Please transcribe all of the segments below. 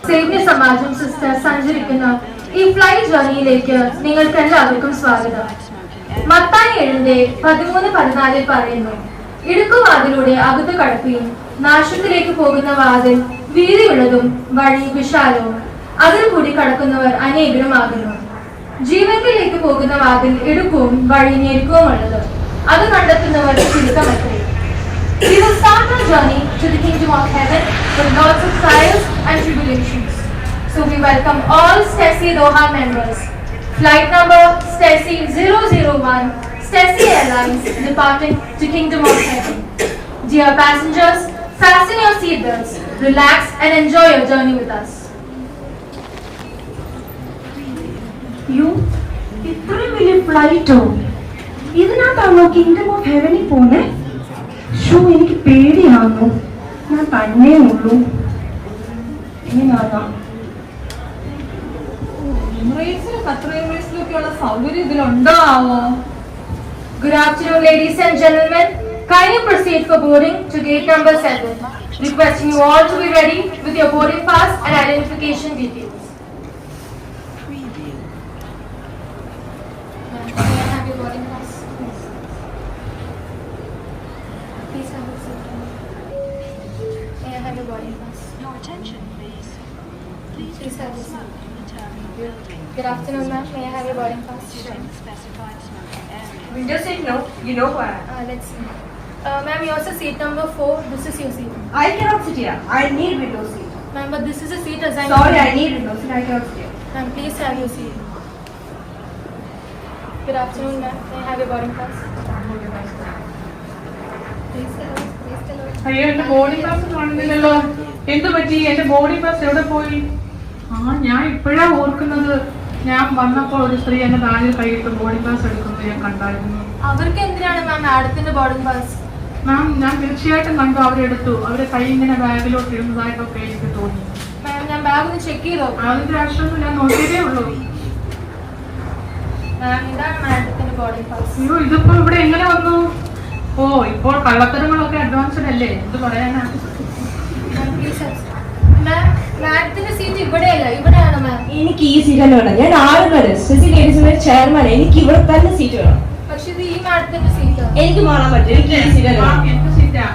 സേവ്യ സമാജം sister സഞ്ചരിക്കുന്ന ഈ flight ജേർണിയിലേക്ക് നിങ്ങൾക്ക് എല്ലാവർക്കും സ്വാഗതം. മത്തായി 7:13-14 പറയുന്നു, ഇടുക്കുവാതിലൂടെ അകത്ത് കടക്കുകയും നാശത്തിലേക്ക് പോകുന്ന വാതിൽ വീതിയുള്ളതും വഴി വിശാലവും അതിൽ കൂടി കടക്കുന്നവർ അനേകരുമാകുന്നു. ജീവനിലേക്ക് പോകുന്ന വാതിൽ ഇടുക്കവും വഴി ഞെരുക്കവുമുള്ളത്, അത് കണ്ടെത്തുന്നവർ ചുരുക്കമത്രേ. We will start our journey to the kingdom of heaven with lots of trials and tribulations. So we welcome all Stacey Doha members. Flight number Stacey 001, Stacey Airlines, departing to Kingdom of Heaven. Dear passengers, fasten your seatbelts, relax and enjoy your journey with us. You, ഇത്രയും വലിയ ഫ്ലൈറ്റോ? ഇതിനകത്താണോ kingdom of ഹെവനിൽ പോന്നെ? Show, എനിക്ക് പേടിയാണോ? ഞാൻ തന്നെ ഉള്ളൂ. എങ്ങനെയാകാം? സൗകര്യം ഇതിലുണ്ടോ ആവോ? Good afternoon, ladies and gentlemen. Kindly proceed for boarding to gate number 7. Requesting you all to be ready with your boarding pass and identification details. May I have your boarding pass? Please have a seat. May I have your boarding pass? Your attention, please. Please have a seat. building. Good afternoon, ma'am. May I have your boarding pass? Within the specified smoking area. Window seat, no. You know why? Let's see. Ma'am, yours is seat number 4. This is your seat. I cannot sit here. I need window seat. Ma'am, but this is a seat assigned. Sorry, I need window seat. I cannot sit here. Ma'am, please have your seat. Good afternoon, ma'am. May I have your boarding pass? Please tell us. അയ്യോ, എന്റെ boarding pass കാണുന്നില്ലല്ലോ. എന്ത് പറ്റി? എന്റെ boarding pass എവിടെ പോയി? ഞാൻ ഇപ്പോഴാ ഓർക്കുന്നത്. ഞാൻ വന്നപ്പോൾ ഒരു സ്ത്രീ എന്റെ ബാഗിൽ കൈയിട്ട് ബോർഡിംഗ് പാസ് എടുക്കുന്നത് ഞാൻ കണ്ടായിരുന്നു. അവർക്ക് എന്തിനാണ് മാം മാഡത്തിന്റെ ബോർഡിംഗ് പാസ്? മാം, ഞാൻ തീർച്ചയായിട്ടും കണ്ടു. അവരെടുത്തു. അവരെ കൈ ഇങ്ങനെ ബാഗിലോട്ട് ഇടുന്നതായിട്ടൊക്കെ എനിക്ക് തോന്നി. മാം, ഞാൻ ബാഗ് ഒന്ന് ചെക്ക് ചെയ്തോ? അതിന്റെ ആവശ്യമൊന്നും ഞാൻ നോക്കിയതേ ഉള്ളൂ. മാം, ഇതാണ് മാഡത്തിന്റെ ബോർഡിംഗ് പാസ്. അയ്യോ, ഇതിപ്പോ ഇവിടെ എങ്ങനെ വന്നു? ഓ, ഇപ്പോൾ കള്ളത്തരങ്ങളൊക്കെ അഡ്വാൻസ്ഡ് അല്ലേ? എന്ത് പറയാനാ? മാം, മാഡത്തിന്റെ സീറ്റ് ഇവിടെയല്ല, ഇവിടെയാണ് മാം. എനിക്ക് ഈ സീറ്റ് തന്നെ വേണം. ഞാൻ ആളുകൾ ചെയർമാൻ. എനിക്ക് ഇവിടെ തന്നെ സീറ്റ് വേണം. പക്ഷെ ഇത് ഈ മാഡത്തിന്റെ സീറ്റ് എനിക്ക് മാറാൻ പറ്റും. എനിക്ക് ഈ സീറ്റ് മാം, എന്ത് സീറ്റാ?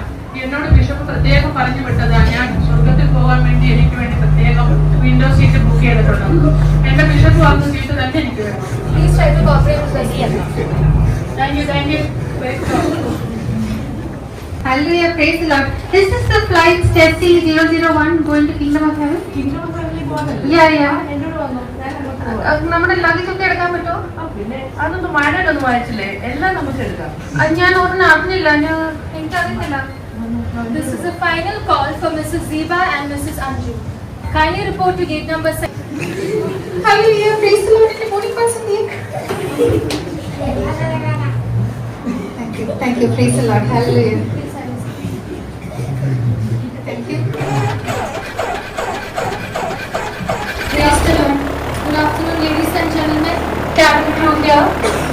എന്നോട് ബിഷപ്പ് പ്രത്യേകം പറഞ്ഞു വിട്ടതാ. ഞാൻ സ്വർഗത്തിൽ പോകാൻ വേണ്ടി എനിക്ക് വേണ്ടി പ്രത്യേകം വിൻഡോ സീറ്റ് ബുക്ക് ചെയ്തിട്ടുണ്ട്. എന്റെ ബിഷപ്പ് വന്ന സീറ്റ് തന്നെ എനിക്ക് വേണം. Please try to cooperate with us. Thank you. Hallelujah, praise the Lord. This is the flight Stacey 001 going to Kingdom of Heaven. Kingdom of Heaven പോകുന്നില്ല. Yeah. നമ്മുടെ luggage ഒക്കെ എടുക്കാൻ പറ്റുമോ? പിന്നെ അതൊന്നും മാനായിട്ടൊന്നും വായിച്ചില്ലേ? എല്ലാം നമുക്ക് എടുക്കാം. ഞാൻ ഒരെണ്ണം അറിഞ്ഞില്ല. എനിക്കറിയത്തില്ല. This is a final call for Mrs. Ziba and Mrs. Anju. Kindly report to gate number 7. Hallelujah, praise the Lord. Morning person here. Thank you, praise the Lord. Hallelujah. Thank you. Praise the Lord. Good afternoon, ladies and gentlemen. Captain crew here.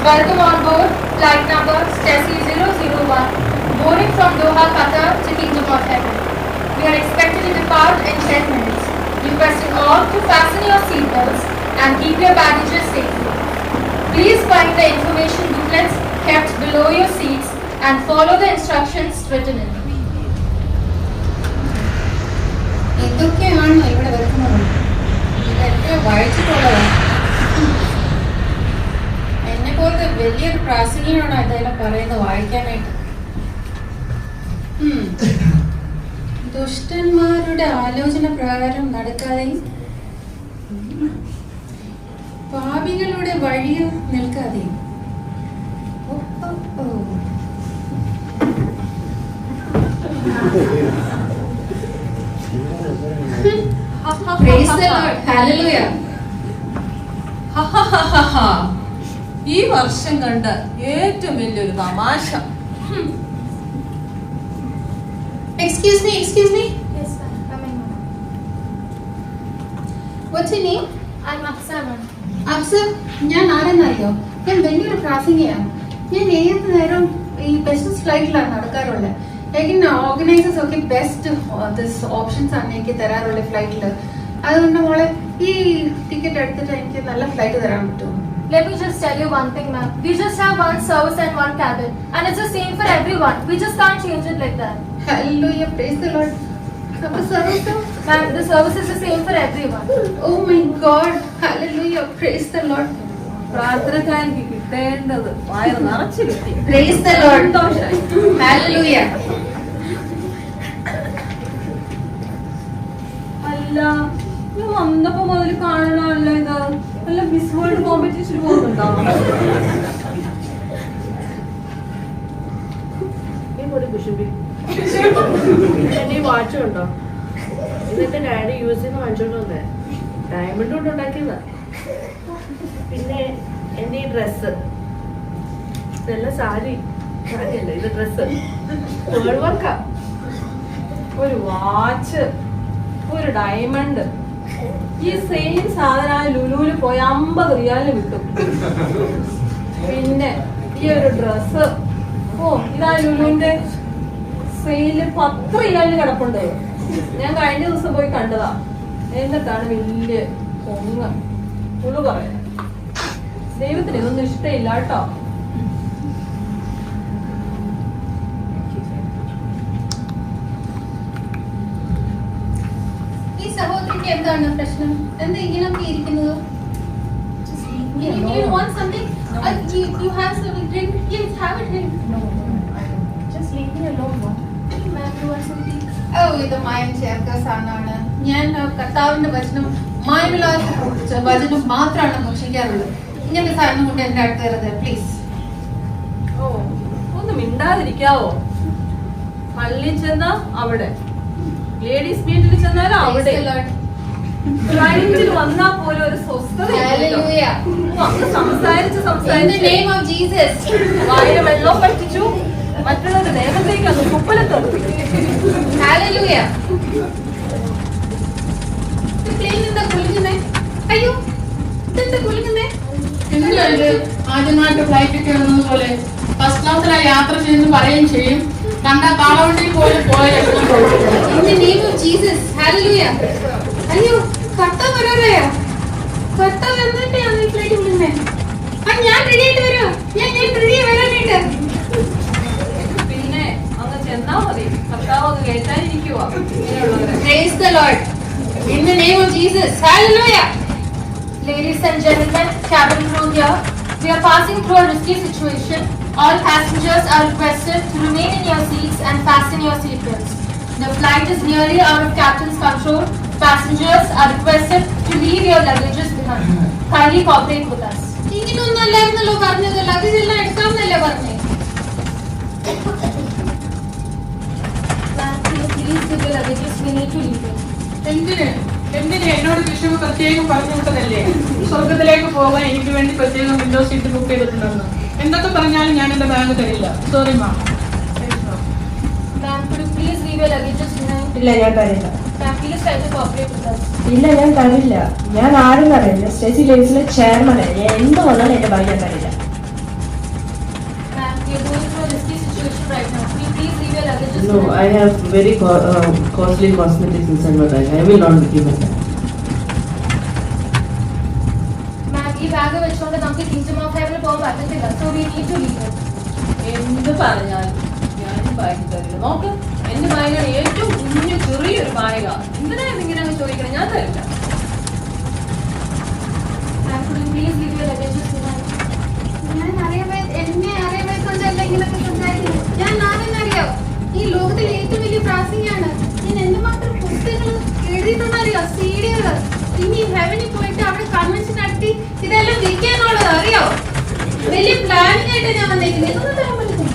Welcome on board flight number Stacey 001, boarding from Doha, Qatar to Kingdom of Heaven. We are expected to depart in 10 minutes. Requesting all to fasten your seatbelts and keep your baggages safely. Please find the information booklets kept below your seats and follow the instructions written in. എന്തൊക്കെയാണോ ഇവിടെ വെക്കുന്നത്? ഇതൊക്കെ വായിച്ചിട്ടുള്ളതാണ്. എന്നെ പോലത്തെ വലിയൊരു പ്രാസംഗികനാണ് ഇതെല്ലാം പറയുന്നത് വായിക്കാനായിട്ട്. ദുഷ്ടന്മാരുടെ ആലോചന പ്രകാരം നടക്കാതെയും പാപികളുടെ വഴിയിൽ നിൽക്കാതെയും. Praise the Lord. Hallelujah. ഈ വർഷം കണ്ട ഏറ്റവും വലിയൊരു തമാശ. Excuse me. Yes, ma'am. Coming, ma'am. What's your name? I'm Aksa, ma'am. Afsar, ഞാൻ ആരെന്നറിയോ? ഞാൻ വലിയൊരു പ്രാസംഗികയാണ്. ഞാൻ ഏത് നേരം ഈ ബിസിനസ് ഫ്ലൈറ്റിലാണ് നടക്കാറുള്ളത്. എങ്ങനെ ഓർഗനൈസേഴ്സ് ഒക്കെ ബെസ്റ്റ് ഓപ്ഷൻസ് ആണ് എനിക്ക് തരാറുള്ള ഫ്ലൈറ്റിൽ. അതുകൊണ്ട് മോളെ ഈ ടിക്കറ്റ് എടുത്തിട്ട് എനിക്ക് നല്ല ഫ്ലൈറ്റ് തരാൻ പറ്റുമോ? Let me just tell you one thing, ma'am. We just have one service and one cabin, and it's the same for everyone. We just can't change it like that. Hallelujah, praise the Lord. അപ്പൊ സർവീസോ? Ma'am, the service is the same for everyone. Oh my God, hallelujah, praise the Lord. പ്രാർത്ഥനക്കാർക്ക് കിട്ടേണ്ടത് വയറ് നിറച്ച് കിട്ടി. Praise the Lord. Hallelujah. അല്ല ഇത് വന്നപ്പോ മുതൽ കാണണമല്ലോ ഇത്. അല്ല മിസ് വേൾഡ് കോമ്പറ്റീഷൻ പോകുന്നുണ്ടോ? എന്റെ വാച്ച് ഉണ്ടോ? ഇതൊക്കെ ഡാഡി യൂസ് ചെയ്യുന്ന വാങ്ങിച്ചോണ്ട് വന്നേ. ഡയമണ്ട് കൊണ്ട് ഉണ്ടാക്കിയതാ. പിന്നെ എന്റെ ഈ ഡ്രസ് ഇതെല്ലാം സാരിയല്ല, ഇത് ഡ്രസ് വേൾഡ് വർക്കാ. ഒരു വാച്ച്, ഒരു ഡയമണ്ട്, ഈ സെയിം സാധനം ലുലുവിൽ പോയി 50 റിയാലിന് കിട്ടും. പിന്നെ ഈ ഒരു ഡ്രസ്, ഇതാ ലുലുവിന്റെ സെയില് 10 റിയാലിന് കിടപ്പുണ്ട്. ഞാൻ കഴിഞ്ഞ ദിവസം പോയി കണ്ടതാ. എന്നിട്ടാണ് വലിയ ഉള്ളു പറയാൻ. ദൈവത്തിന് ഇതൊന്നും ഇഷ്ടമില്ല കേട്ടോ. ഈ സഹോദരിക്ക് എന്താണ് പ്രശ്നം? എന്താ ഇങ്ങനെയൊക്കെ ഇരിക്കുന്നത്? You want something? You have some drink? Yes, have a drink. No, I don't. Just leave me alone, ma'am. Ma'am, you want some tea? ഓ, ഇത് മായം ചേർക്ക സാധനമാണ്. ഞാൻ കർത്താവിന്റെ വചനം മായമില്ലാത്ത വചനം മാത്രമാണ് ഭക്ഷിക്കാറുള്ളത്. ഇങ്ങനത്തെ സാധനം കൊണ്ട് എന്റെ അടുത്ത് വരുന്നത് പ്ലീസ്. ഒന്ന് മിണ്ടാതിരിക്കാവോ? പള്ളിയിൽ ചെന്നാ അവിടെ, ലേഡീസ് മീറ്റിൽ ചെന്നാലും അവിടെ, ഫ്ലൈറ്റിൽ വന്നാ പോലും ഒരു സ്വസ്ഥത. സംസാരിച്ച് വായിലെ വെള്ളം പറ്റിച്ചു, മറ്റുള്ളവരുടെ ദേഹത്തേക്ക് അത് കുപ്പലത്തെത്തി. അയ്യോ, ഇതെന്താ കുലുങ്ങുന്നേ? ആദ്യമായിട്ട് ഫ്ലൈറ്റ് കയറുന്നത് പോലെ ഫസ്റ്റ് ക്ലാസ്സിലായി യാത്ര ചെയ്യുന്നു പറയുകയും ചെയ്യും. കണ്ട കാളവണ്ടി പോലെ പോയ അയ്യോ, കർത്താവ് വരാറായോ? കർത്താവ് എന്നിട്ടാണ് ഈ ഫ്ലൈറ്റ് വിളിക്കുന്നേ. ഞാൻ റെഡി ആയിട്ട് വരുമോ? ഞാൻ റെഡി വരാനായിട്ട്. പിന്നെ അങ്ങ് ചെന്നാ മതി, കർത്താവ് അങ്ങ് കേട്ടായിരിക്കുവാ. Praise the Lord. In the name of Jesus. Hallelujah. Ladies and gentlemen, cabin crew here. We are passing through a risky situation. All passengers are requested to remain in your seats and fasten your seatbelts. The flight is nearly out of captain's control. Passengers are requested to leave your luggages behind. Kindly cooperate with us. ഇങ്ങനൊന്നും അല്ലായിരുന്നല്ലോ പറഞ്ഞത്. Luggage എല്ലാം എടുക്കാമെന്നല്ലേ പറഞ്ഞേ? Ma'am, please give your luggages. We need to leave it. എന്തിന് എന്നോട് വിഷു പ്രത്യേകം പറഞ്ഞു വിട്ടതല്ലേ? സ്വർഗത്തിലേക്ക് പോകാൻ എനിക്ക് വേണ്ടി പ്രത്യേകം വിൻഡോ സീറ്റ് ബുക്ക് ചെയ്തിട്ടുണ്ടെന്ന്. എന്തൊക്കെ പറഞ്ഞാലും ഞാൻ എന്റെ ബാഗ് തരില്ല. Sorry ma'am. Ma'am, could you please leave your luggages behind? ഇല്ല, ഞാൻ തരില്ല. Ma'am, please try to cooperate with us. ഇല്ല, ഞാൻ തരില്ല. ഞാൻ ആരും അറിയില്ല. സ്റ്റേസി ലേഡീസിലെ ചെയർമാനാണ്. ഞാൻ എന്ത് വന്നാലും എന്റെ ബാഗ് ഞാൻ തരില്ല. Ma'am, we are going through a risky situation right now. Could you please leave your luggages No, behind? I have very costly cosmetics inside my bag. I will not give it back. Ma'am, ഈ bag വെച്ചുകൊണ്ട് നമുക്ക് kingdom of ഹെവനിൽ പോകാൻ പറ്റത്തില്ല. So we need to leave it. എന്ത് പറഞ്ഞാലും ഞാനും bag തരില്ല. നോക്ക്, എന്റെ ബാഗാണ് ഏറ്റവും കുഞ്ഞു ചെറിയൊരു ബാഗാ. എന്തിനാ ഇങ്ങനെ അങ്ങ് ചോദിക്കണം? ഞാൻ തരില്ല. Ma'am, could you please leave your luggages behind? എന്നെ അറിയാമെന്നല്ല ഇങ്ങനൊക്കെ സംസാരിക്കുന്നത്. ഞാൻ ആരെന്നറിയോ? ഈ ലോകത്തിലെ ഏറ്റവും വലിയ പ്രാസംഗിയാണ്. ഞാൻ എന്തുമാത്രം പുസ്തകങ്ങൾ എഴുതിയിട്ടുണ്ടറിയോ? സീഡികള്. ഇനി ഹെവനിൽ പോയിട്ട് അവിടെ കൺവെൻഷൻ നടത്തി ഇതെല്ലാം വിൽക്കാനുള്ളത് അറിയോ? വലിയ പ്ലാനിങ് ആയിട്ട് ഞാൻ വന്നേക്കുന്നത്. ഇതൊന്നും തരാൻ പറ്റില്ല.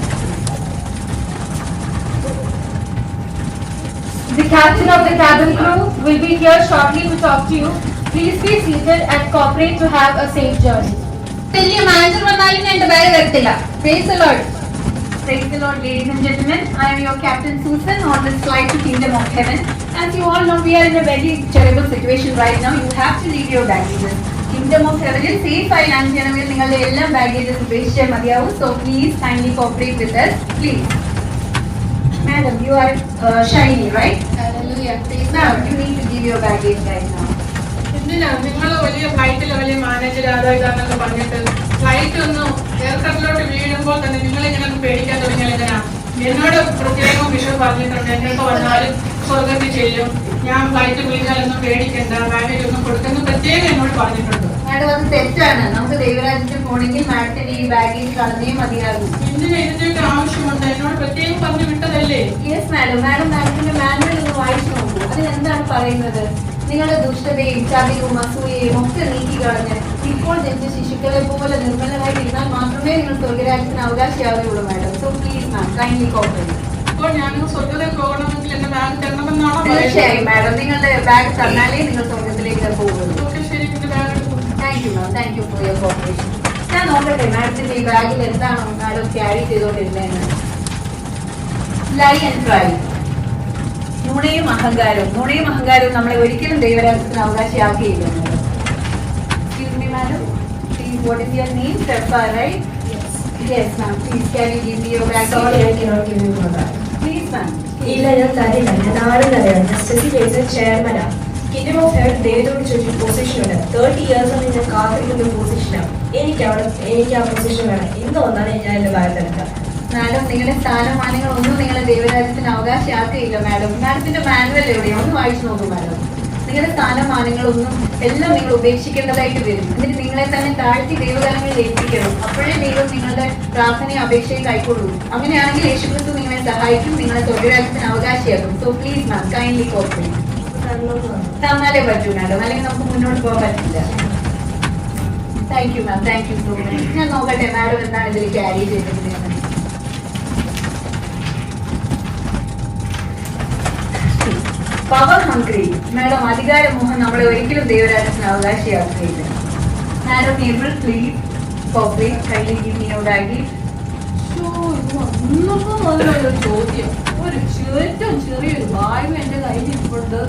The captain of the cabin crew will be here shortly to talk to you. Please be seated and cooperate to have a safe journey. വലിയ മാനേജർ വന്നാലും എന്റെ ബാഗ് തരത്തില്ല. Praise the Lord. Praise the Lord, ladies and gentlemen. I am your Captain Susan on this flight to Kingdom of Heaven. As you all know, we are in a very terrible situation right now. You have to leave your baggages. Kingdom of Heaven is safe ആയി land ചെയ്യണമെങ്കിൽ നിങ്ങളുടെ എല്ലാ baggages ഉപേക്ഷിച്ചാൽ മതിയാവും. So please kindly cooperate with us. Please. Madam, you are shiny, right? Hallelujah. Praise Now, God. you need to give your baggage right now. എന്തിനാ നിങ്ങൾ വലിയ ഫ്ലൈറ്റിൽ വലിയ മാനേജർ അതായതാന്നൊക്കെ പറഞ്ഞിട്ട് ഫ്ലൈറ്റ് ഒന്ന് എയർക്രാഫ്റ്റിലോട്ട് വീഴുമ്പോൾ തന്നെ നിങ്ങൾ ഇങ്ങനെ പേടിക്കാൻ തുടങ്ങിയാൽ എങ്ങനെയാ? എന്നോട് പ്രത്യേകം വിഷയം പറഞ്ഞിട്ടുണ്ട്, എന്നൊക്കെ വന്നാലും സ്വർഗത്തിൽ ചെല്ലും, ഞാൻ ഫ്ലൈറ്റ് വിളിച്ചാലൊന്നും പേടിക്കണ്ട, ബാഗേജ് ഒന്നും കൊടുക്കുന്ന പ്രത്യേകം എന്നോട് പറഞ്ഞിട്ടുണ്ട്. മാഡം അത് തെറ്റാണ്. നമുക്ക് ദൈവരാജ്യത്തിൽ പോകണമെങ്കിൽ മാഡത്തിന് ഈ ബാഗേജ് കളഞ്ഞേ മതിയാകും. എന്തിനാ ഇതിന്റെയൊക്കെ ആവശ്യമുണ്ട്? എന്നോട് പ്രത്യേകം പറഞ്ഞു വിട്ടതല്ലേ? Yes madam. മാഡത്തിന്റെ മാനുവൽ ഒന്ന് വായിച്ചു നോക്കൂ. അതിലെന്താണ് പറയുന്നത്? നിങ്ങളുടെ ദുഷ്ടതയും ചതിയും അസൂയയും ഒക്കെ നീക്കി കളഞ്ഞ് ഇപ്പോൾ ജനിച്ച ശിശുക്കളെ പോലെ നിർമ്മലമായി ഇരുന്നാൽ മാത്രമേ നിങ്ങൾ സ്വർഗരാജ്യത്തിന് അവകാശിയാവുകയുള്ളൂ madam. So please ma'am, kindly cooperate. അപ്പോൾ ഞാൻ സ്വർഗത്തിൽ പോകണമെങ്കിൽ എന്റെ ബാഗ് തരണമെന്നാണോ പറയുന്നത്? തീർച്ചയായും മാഡം. നിങ്ങളുടെ ബാഗ് തന്നാലേ നിങ്ങൾ സ്വർഗത്തിലേക്ക് പോകുള്ളൂ. ഓക്കെ, ശരി, എന്റെ ബാഗ് എടുക്കും. Thank you ma'am. Thank you for your cooperation. ഞാൻ നോക്കട്ടെ മാഡത്തിന്റെ ഈ ബാഗിൽ എന്താണോ മാഡം ക്യാരി ചെയ്തുകൊണ്ടിരുന്നതെന്ന്. Lie and try. നുണയും അഹങ്കാരവും നമ്മളെ ഒരിക്കലും ദൈവരാജ്യത്തിന് അവകാശിയാക്കിയില്ല. Excuse me, madam. Please, what is your name? Stefa, right? Yes, ma'am. Please, can you give me your bag? Sorry, I cannot give you my bag. Please, ma'am. ഇല്ല, ഞാൻ തരില്ല. ഞാൻ ആരെന്നറിയാം, ഞാൻ സ്റ്റഡി ലേസിലെ ചെയർമാനാണ്. കിൻഡം ഓഫ് ഹെൽത്ത് ദൈവത്തോട് ചോദിച്ച പൊസിഷനുണ്ട്. 30 years ആണ് ഞാൻ കാത്തിരിക്കുന്ന പൊസിഷനാണ്. എനിക്ക് ആ പൊസിഷൻ വേണം. ഇന്ന് വന്നാണ് ഞാൻ എന്റെ ബാഗ് എടുക്കുക. മാഡം, നിങ്ങളുടെ സ്ഥാനമാനങ്ങളൊന്നും നിങ്ങളെ ദൈവരാജ്യത്തിന് അവകാശിയാക്കുകയില്ല മാഡം. മാഡത്തിന്റെ മാനുവൽ എവിടെയോ ഒന്ന് വായിച്ചു നോക്കൂ മാഡം. നിങ്ങളുടെ സ്ഥാനമാനങ്ങളൊന്നും എല്ലാം നിങ്ങൾ ഉപേക്ഷിക്കേണ്ടതായിട്ട് വരും. എന്നിട്ട് നിങ്ങളെ തന്നെ താഴ്ത്തി ദൈവകാലങ്ങളിൽ ഏൽപ്പിക്കണം. അപ്പോഴേ ദൈവം നിങ്ങളുടെ പ്രാർത്ഥനയും അപേക്ഷയും കൈക്കൊള്ളൂ. അങ്ങനെയാണെങ്കിൽ യേശുക്രിസ്തു നിങ്ങളെ സഹായിക്കും, നിങ്ങളെ സ്വർഗരാജ്യത്തിന് അവകാശിയാക്കും. So please ma'am, kindly cooperate. തന്നാലേ പറ്റൂ മാഡം, അല്ലെങ്കിൽ നമുക്ക് മുന്നോട്ട് പോകാൻ പറ്റില്ല. Thank you ma'am. Thank you so much. ഞാൻ നോക്കട്ടെ മാഡം എന്താണ് ഇതിൽ ക്യാരി ചെയ്തിട്ടുണ്ടെന്ന്. Power hungry. മാഡം, അധികാരമോഹം നമ്മളെ ഒരിക്കലും ദൈവരാജ്യത്തിന് അവകാശിയാക്കുകയില്ല. Madam, able please cooperate. Kindly give me your baggage. ഒന്നും മുതലുള്ള ചോദ്യം. ഒരു ഏറ്റവും ചെറിയൊരു ബാഗ് എന്റെ കയ്യിൽ ഇരിപ്പുണ്ട്.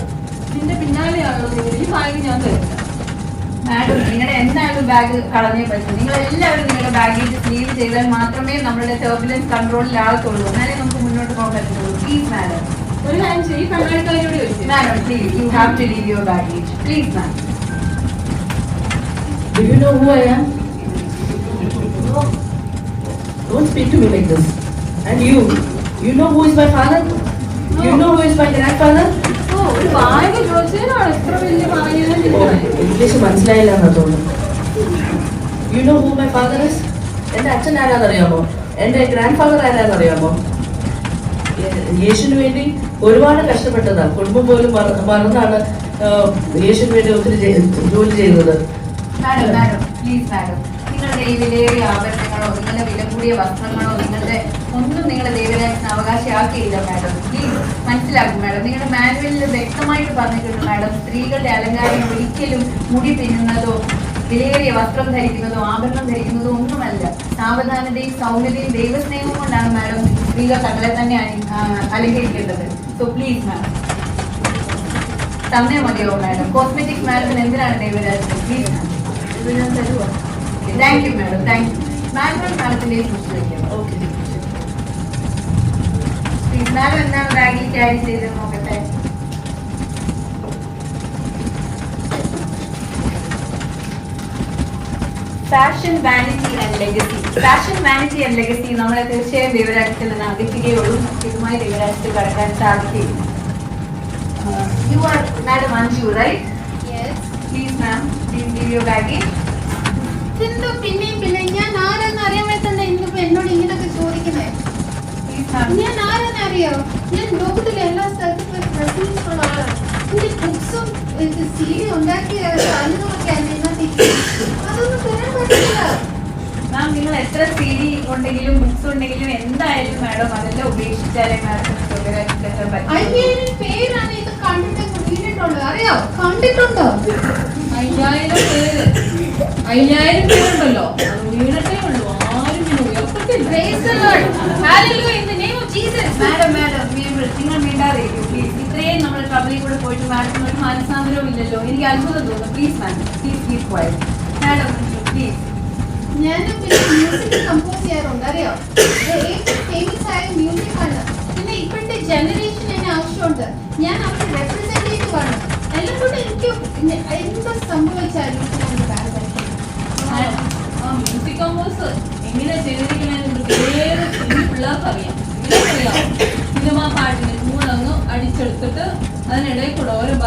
നിന്റെ പിന്നാലെയാണല്ലോ നിങ്ങൾ. ഈ ബാഗ് ഞാൻ തരില്ല. മാഡം, നിങ്ങളുടെ എന്തായാലും ബാഗ് കളഞ്ഞേ പറ്റും. നിങ്ങൾ എല്ലാവരും നിങ്ങളുടെ ബാഗേജ് ലീവ് ചെയ്താൽ മാത്രമേ നമ്മുടെ ടർബുലൻസ് കൺട്രോളിലാകത്തുള്ളൂ. എന്നാലേ നമുക്ക് മുന്നോട്ട് പോകാൻ പറ്റുള്ളൂ. Please madam. ഒരു കാര്യം ചെയ്യും, കണ്ണാടിക്കാരോട് ചോദിച്ചു. Madam, please, you have to leave your baggage. Please ma'am. Do you know who I am? Don't speak to me like this. And you know who is my father? You know who is my grandfather? ഓ, ഒരു bag ചോദിച്ചതിനാണ് ഇത്ര വലിയ പറയുന്നത്. English മനസ്സിലായില്ല എന്നാ തോന്നുന്നു. You know who my father is? എന്റെ അച്ഛൻ ആരാന്നറിയാമോ? എന്റെ ഗ്രാൻഡ് ഫാദർ ആരാന്നറിയാമോ? യേശുവിന് വേണ്ടി ഒരുപാട് കഷ്ടപ്പെട്ടതാ. കുടുംബം പോലും മറന്നാണ് യേശുവിന് വേണ്ടി ഒത്തിരി ജോലി ചെയ്തത്. Madam, madam, please madam. നിങ്ങളുടെ ഈ വിലയേറിയ ആഭരണങ്ങളോ നിങ്ങളുടെ വില കൂടിയ വസ്ത്രങ്ങളോ നിങ്ങളുടെ ഒന്നും നിങ്ങളുടെ ദൈവരാജ്യത്തിന് അവകാശമാക്കിയില്ല മാഡം. പ്ലീസ് മനസ്സിലാക്കും മാഡം. നിങ്ങളുടെ മാനുവലിൽ വ്യക്തമായിട്ട് പറഞ്ഞിട്ടുണ്ട് മാഡം, സ്ത്രീകളുടെ അലങ്കാരം ഒരിക്കലും മുടി പിന്നുന്നതോ വിലയേറിയ വസ്ത്രം ധരിക്കുന്നതോ ആഭരണം ധരിക്കുന്നതോ ഒന്നുമല്ല. സാവധാനതയും സൗമ്യതയും ദൈവസ്നേഹവും കൊണ്ടാണ് മാഡം സ്ത്രീകൾ തങ്ങളെ തന്നെ അലങ്കരിക്കേണ്ടത്. സോ പ്ലീസ് മാം, തന്നേ മതിയോ മാഡം? കോസ്മെറ്റിക്സ് മാഡത്തിന് എന്തിനാണ് ദൈവരാജ്യം? പ്ലീസ് മാം, ഇത് ഞാൻ തരുമോ? Thank you madam. Thank U. Madam മാഡത്തിന്റെ സൂക്ഷിച്ചു വയ്ക്കാം. Okay please. മാഡം എന്താണ് ബാഗിൽ ക്യാരി ചെയ്തത് നോക്കട്ടെ. Fashion vanity and legacy. Fashion vanity and legacy നമ്മളെ തീർച്ചയായും ദൈവരാജ്യത്തിൽ നിന്ന് അകറ്റുകയുള്ളൂ. ഇതുമായി ദൈവരാജ്യത്തിൽ കടക്കാൻ സാധിക്കുകയില്ല. You are Madam Anju, right? Yes. Please ma'am, please give your baggage. ഇതെന്തോ പിന്നെയും ഞാൻ ആരെന്ന് അറിയാൻ വേണ്ടി ഇന്നിപ്പോ എന്നോട് ഇങ്ങനൊക്കെ ചോദിക്കുന്നേ. Please ma'am. ഞാൻ ആരെന്ന് അറിയോ? ഞാൻ ലോകത്തിലെ എല്ലാ സ്ഥലത്തും പോയി പ്രസംഗിച്ചിട്ടുള്ള ആളാണ്. എന്റെ ബുക്സും CD ഉണ്ടാക്കിയ സാധനങ്ങളൊക്കെ അതൊന്നും തരാൻ പറ്റില്ല. മാം, നിങ്ങൾ എത്ര CD ഉണ്ടെങ്കിലും ബുക്സ് ഉണ്ടെങ്കിലും എന്തായാലും മാഡം അതെല്ലാം ഉപേക്ഷിച്ചാലേ മാഡത്തിന് സ്വകാര്യത്തിൽ പറ്റും. IAN പേരാണ് ഇത് കണ്ടിട്ട് വീണിട്ടുള്ളത്. അറിയോ? കണ്ടിട്ടുണ്ടോ? 5000 പേര്. 5000 പേരുണ്ടല്ലോ. അത് വീണട്ടേ ഉള്ളൂ. ആരും പിന്നെ ഉയർത്തത്തില്ല. Praise the Lord. Hallelujah in the name of Jesus. Madam, നിങ്ങൾ മിണ്ടാതിരിക്കും പ്ലീസ്. ഇത്രയും നമ്മൾ ട്രബിളിൽ കൂടെ പോയിട്ട് മാഡത്തിന് ഒരു മനസ്സാന്തരവും ഇല്ലല്ലോ. എനിക്ക് അത്ഭുതം തോന്നുന്നു. Please ma'am, please keep quiet. Madam please. ഞാനും പിന്നെ മ്യൂസിക് കമ്പോസ് ചെയ്യാറുണ്ട്. അറിയോ? ഏറ്റവും ഫേമസ് ആയ മ്യൂസിക് ആണ്. പിന്നെ ഇപ്പോഴത്തെ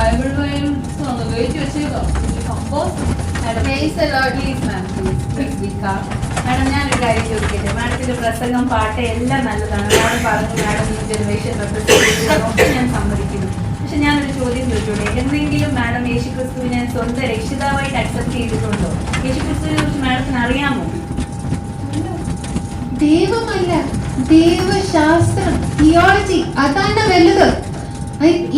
ബൈബിൾ വെയിറ്റ് വെച്ചേക്കോ compose. Praise the Lord. Please ma'am, please be calm. Madam ഞാനൊരു കാര്യം ചോദിക്കട്ടെ. മാഡത്തിന്റെ പ്രസംഗം പാട്ട് എല്ലാം നല്ലതാണ്. മാഡം പറഞ്ഞു മാഡം ഈ ജനറേഷൻ റെപ്രസെന്റ് ഞാൻ സമ്മതിക്കുന്നു. പക്ഷെ ഞാനൊരു ചോദ്യം ചോദിച്ചോട്ടെ, എന്തെങ്കിലും മാഡം യേശുക്രിസ്തുവിനെ സ്വന്തം രക്ഷിതാവായിട്ട് അക്സെപ്റ്റ് ചെയ്തിട്ടുണ്ടോ? യേശുക്രിസ്തുവിനെ കുറിച്ച് മാഡത്തിന് അറിയാമോ? ദൈവമല്ല, ദൈവശാസ്ത്രം, തിയോളജി, അതാണ് വലുത്.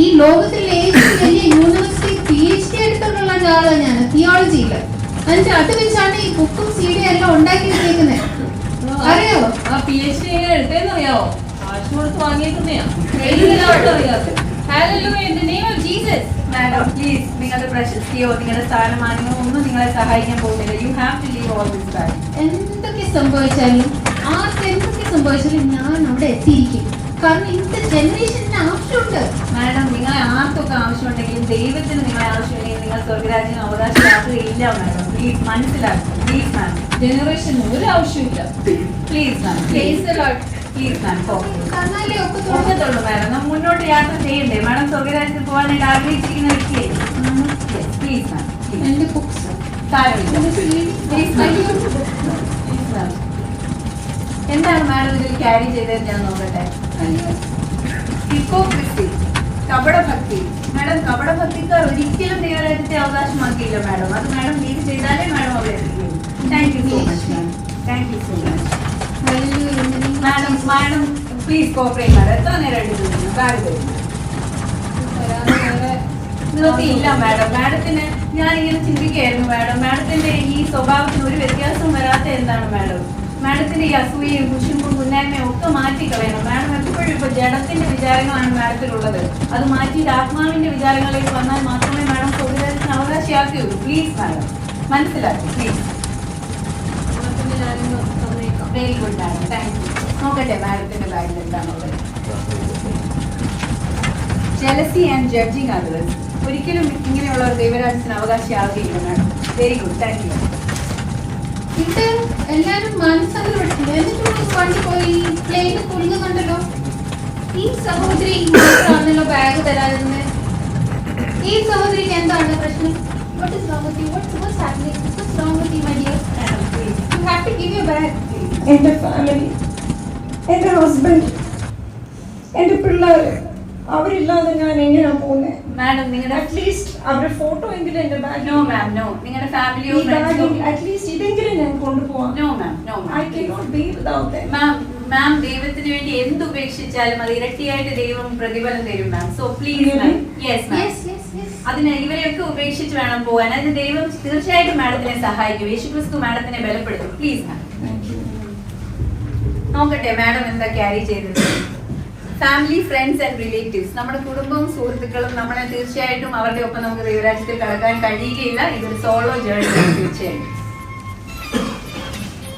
ഈ ലോകത്തിലെ ഏറ്റവും വലിയ യൂണിവേഴ്സിറ്റി PhD എടുത്തിട്ടുള്ള ആളാണ് ഞാൻ തിയോളജിയില്. എന്നിട്ട് അത് വെച്ചാണ് ഈ ബുക്കും CD എല്ലാം ഉണ്ടാക്കി വെച്ചേക്കുന്നത്. അറിയാവോ? ആ PhD എങ്ങനെ എടുത്തേന്ന് അറിയാവോ? കാശ് കൊടുത്ത് വാങ്ങിയേക്കുന്നയാ. Hallelujah in the name of Jesus. Madam please, നിങ്ങളുടെ പ്രശസ്തിയോ നിങ്ങളുടെ സ്ഥാനമാനമോ ഒന്നും നിങ്ങളെ സഹായിക്കാൻ പോകുന്നില്ല. You have to leave all this back. എന്തൊക്കെ സംഭവിച്ചാലും എന്തൊക്കെ സംഭവിച്ചാലും ഞാൻ അവിടെ എത്തിയിരിക്കും. കാരണം ഇന്നത്തെ ജനറേഷന് ആവശ്യമുണ്ട്. മാഡം, നിങ്ങളെ ആർക്കൊക്കെ ആവശ്യമുണ്ടെങ്കിലും ദൈവത്തിന് നിങ്ങളെ ആവശ്യമുണ്ടെങ്കിൽ നിങ്ങൾ സ്വർഗരാജ്യം അവകാശമാക്കുകയില്ല. മാഡം പ്ലീസ് മനസ്സിലാക്കും. പ്ലീസ് മാം, ജനറേഷന് ഒരു ആവശ്യമില്ല. Please ma'am, Praise the Lord. Please ma'am. തന്നാലേ ഒക്കത്തുള്ളൂ. ഒക്കത്തുള്ളൂ മാഡം. നാം മുന്നോട്ട് യാത്ര ചെയ്യണ്ടേ? മാഡം സ്വർഗരാജ്യത്തിൽ പോകാനായിട്ട് ആഗ്രഹിച്ചിരിക്കുന്ന വ്യക്തിയെ പ്ലീസ് മാം. എന്റെ ബുക്സ്, സാരമില്ല. പ്ലീസ് മാം, പ്ലീസ് മാം. എന്താണ് മാഡം ഇതിൽ ക്യാരി ചെയ്തത് ഞാൻ നോക്കട്ടെ. ഹിപ്പോക്രസി, കപടഭക്തി. മാഡം, കപടഭക്തിക്കാർ ഒരിക്കലും ദൈവരാജ്യത്തെ അവകാശമാക്കിയില്ല മാഡം. അത് മാഡം ലീവ് ചെയ്താലേ മാഡം അവിടെ എത്തിക്കും. Thank you so much ma'am. Thank you so much madam. Madam please cooperate madam. എത്ര നേരം എടുക്കുന്നു? ബാഗ് തരുന്നു നിവർത്തിയില്ല മാഡം. മാഡത്തിന് ഞാൻ ഇങ്ങനെ ചിന്തിക്കുകയായിരുന്നു മാഡം, മാഡത്തിന്റെ ഈ സ്വഭാവത്തിന് ഒരു വ്യത്യാസവും വരാത്ത എന്താണ് മാഡം? മാഡത്തിന്റെ ഈ അസൂയയും കുശുമ്പും കുന്നായ്മയും ഒക്കെ മാറ്റിക്കളയണം മാഡം. എപ്പോഴും ഇപ്പൊ ജഡത്തിന്റെ വിചാരങ്ങളാണ് മാഡത്തിലുള്ളത്. അത് മാറ്റിയിട്ട് ആത്മാവിന്റെ വിചാരങ്ങളിലേക്ക് വന്നാൽ മാത്രമേ മാഡം സ്വർഗ്ഗരാജ്യത്തിന് അവകാശിയാക്കുകയുള്ളൂ. പ്ലീസ് മാഡം മനസ്സിലാക്കി please. Very good madam, thank you. നോക്കട്ടെ മാഡത്തിന്റെ ബാഗിൽ എന്താണുള്ളത്. Jealousy and judging others. ഒരിക്കലും ഇങ്ങനെയുള്ള ദൈവരാജ്യത്തിന് അവകാശിയാവുകയില്ല madam. Very good, thank you. ഇത് എല്ലാരും മനസ്സംഗപ്പെട്ടില്ല. എന്നിട്ട് വണ്ടി പോയി പ്ലെയിന് കുലുങ്ങുന്നുണ്ടല്ലോ. ഈ സഹോദരി ആണല്ലോ ബാഗ് തരാതിരുന്നത്. ഈ സഹോദരിക്ക് എന്താണ് പ്രശ്നം? What is wrong with you? What's happening? What's wrong with you, my dear? You have to give your bag. എൻ്റെ ഫാമിലി, എൻ്റെ ഹസ്ബൻഡ്, എൻ്റെ പിള്ളേർ, അവരില്ലാതെ ഞാൻ എങ്ങനെയാ പോകുന്നത്? മാഡം നിങ്ങളുടെ അറ്റ്ലീസ്റ്റ് അവരുടെ ഫോട്ടോ എങ്കിലും എൻ്റെ ബാഗിൽ. No ma'am, no. നിങ്ങളുടെ ഫാമിലിയോ അറ്റ്ലീസ്റ്റ് ഇതെങ്കിലും ഞാൻ കൊണ്ടുപോവാം. No ma'am, no I cannot be without them. Ma'am, ദൈവത്തിന് വേണ്ടി എന്ത് ഉപേക്ഷിച്ചാലും അത് ഇരട്ടിയായിട്ട് ദൈവം പ്രതിഫലം തരും ma'am. So please ma'am. Yes ma'am. അതിന് ഇവരെയൊക്കെ ഉപേക്ഷിച്ച് വേണം പോകാൻ. അതിന് ദൈവം തീർച്ചയായിട്ടും മാഡത്തിനെ സഹായിക്കും. യേശുക്രിസ്തു മാഡത്തിനെ ബലപ്പെടുത്തും. പ്ലീസ് മാം. നോക്കട്ടെ മാഡം എന്താ ക്യാരി ചെയ്തത്. Family, friends and relatives. നമ്മുടെ കുടുംബവും സുഹൃത്തുക്കളും നമ്മളെ തീർച്ചയായിട്ടും അവരുടെ ഒപ്പം നമുക്ക് ദൈവരാജ്യത്തിൽ കടക്കാൻ കഴിയുകയില്ല. ഇതൊരു സോളോ ജേർണി തീർച്ചയായും.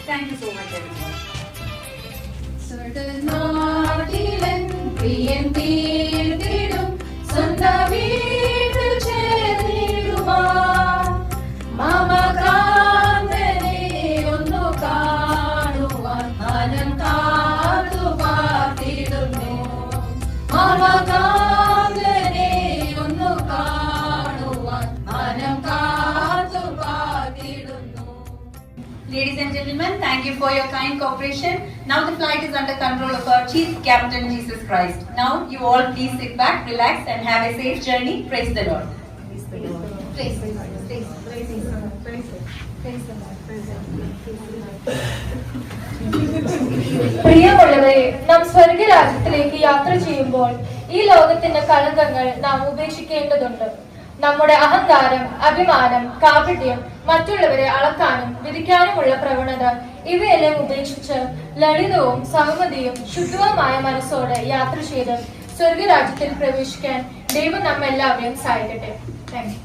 Thank you so much. Ladies and gentlemen, thank you for your kind cooperation. Now the flight is under control of our Chief Captain Jesus Christ. Now you all please sit back, relax and have a safe journey. Praise the Lord. Praise the Lord. Praise the Lord. Praise the Lord. Praise the Lord. പ്രിയമുള്ളവരെ, നാം സ്വർഗരാജ്യത്തിലേക്ക് യാത്ര ചെയ്യുമ്പോൾ ഈ ലോകത്തിന്റെ കളങ്കങ്ങൾ നാം ഉപേക്ഷിക്കേണ്ടതുണ്ട്. നമ്മുടെ അഹങ്കാരം, അഭിമാനം, കാപട്യം, മറ്റുള്ളവരെ അളക്കാനും വിധിക്കാനുമുള്ള പ്രവണത ഇവയെല്ലാം ഉപേക്ഷിച്ച് ലളിതവും സഹമതിയും ശുദ്ധവുമായ മനസ്സോടെ യാത്ര ചെയ്ത് സ്വർഗരാജ്യത്തിൽ പ്രവേശിക്കാൻ ദൈവം നമ്മെല്ലാവരെയും സഹായിക്കട്ടെ. Thank you.